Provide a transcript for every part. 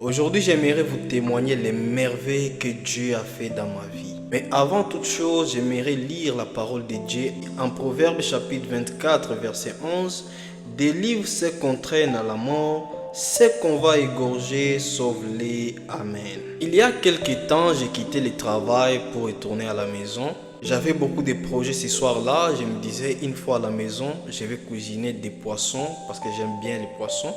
Aujourd'hui, j'aimerais vous témoigner les merveilles que Dieu a fait dans ma vie. Mais avant toute chose, j'aimerais lire la parole de Dieu en Proverbes chapitre 24, verset 11. Délivre ceux qu'on traîne à la mort, ceux qu'on va égorger, sauve-les. Amen. Il y a quelques temps, j'ai quitté le travail pour retourner à la maison. J'avais beaucoup de projets ce soir-là. Je me disais, une fois à la maison, je vais cuisiner des poissons parce que j'aime bien les poissons.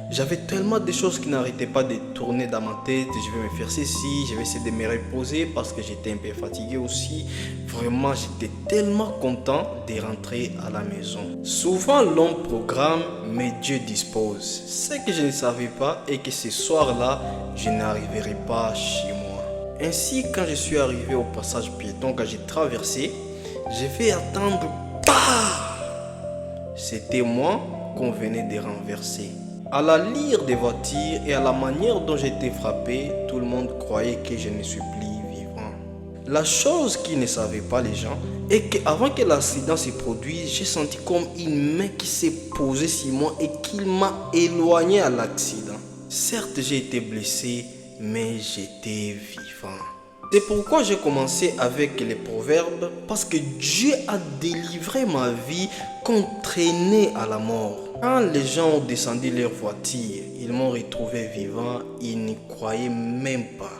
J'avais tellement de choses qui n'arrêtaient pas de tourner dans ma tête. Je vais me faire ceci, je vais essayer de me reposer parce que j'étais un peu fatigué aussi. Vraiment, j'étais tellement content de rentrer à la maison. Souvent, l'homme programme, mais Dieu dispose. Ce que je ne savais pas est que ce soir-là, je n'arriverai pas chez moi. Ainsi, quand je suis arrivé au passage piéton, quand j'ai traversé, j'ai fait attendre. C'était moi qu'on venait de renverser. À la lyre des voitures et à la manière dont j'étais frappé, tout le monde croyait que je ne suis plus vivant. La chose qu'ils ne savaient pas les gens est qu'avant que l'accident se produise, j'ai senti comme une main qui s'est posée sur moi et qui m'a éloigné à l'accident. Certes, j'ai été blessé, mais j'étais vivant. C'est pourquoi j'ai commencé avec les proverbes, parce que Dieu a délivré ma vie qu'on traînait à la mort. Quand les gens ont descendu leur voiture, ils m'ont retrouvé vivant, ils n'y croyaient même pas.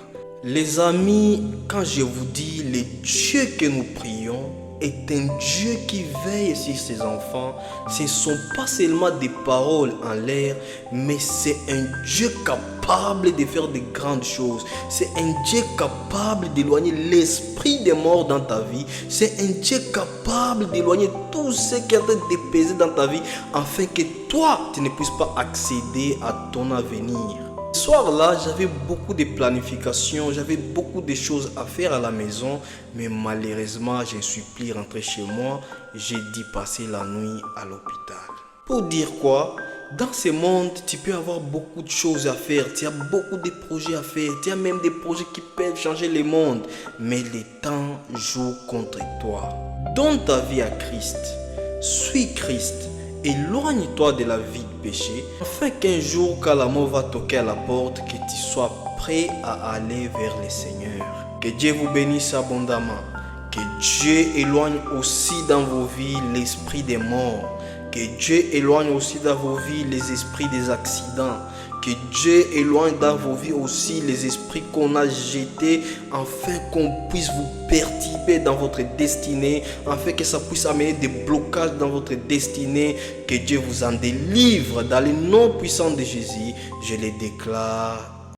Les amis, quand je vous dis, le Dieu que nous prions est un Dieu qui veille sur ses enfants. Ce ne sont pas seulement des paroles en l'air, mais c'est un Dieu capable de faire de grandes choses. C'est un Dieu capable d'éloigner l'esprit des morts dans ta vie. C'est un Dieu capable d'éloigner tout ce qui est en train de peser dans ta vie, afin que toi, tu ne puisses pas accéder à ton avenir. Ce soir-là, j'avais beaucoup de planification, j'avais beaucoup de choses à faire à la maison, mais malheureusement, je ne suis plus rentré chez moi. J'ai dû passer la nuit à l'hôpital. Pour dire quoi? Dans ce monde, tu peux avoir beaucoup de choses à faire, tu as beaucoup de projets à faire, tu as même des projets qui peuvent changer le monde, mais le temps joue contre toi. Donne ta vie à Christ, suis Christ. Éloigne-toi de la vie de péché, afin qu'un jour, quand la mort va toquer à la porte, que tu sois prêt à aller vers le Seigneur. Que Dieu vous bénisse abondamment. Que Dieu éloigne aussi dans vos vies l'esprit des morts. Que Dieu éloigne aussi dans vos vies les esprits des accidents. Que Dieu éloigne dans vos vies aussi les esprits qu'on a jetés, afin qu'on puisse vous perturber dans votre destinée, afin que ça puisse amener des blocages dans votre destinée. Que Dieu vous en délivre dans le nom puissant de Jésus. Je le déclare.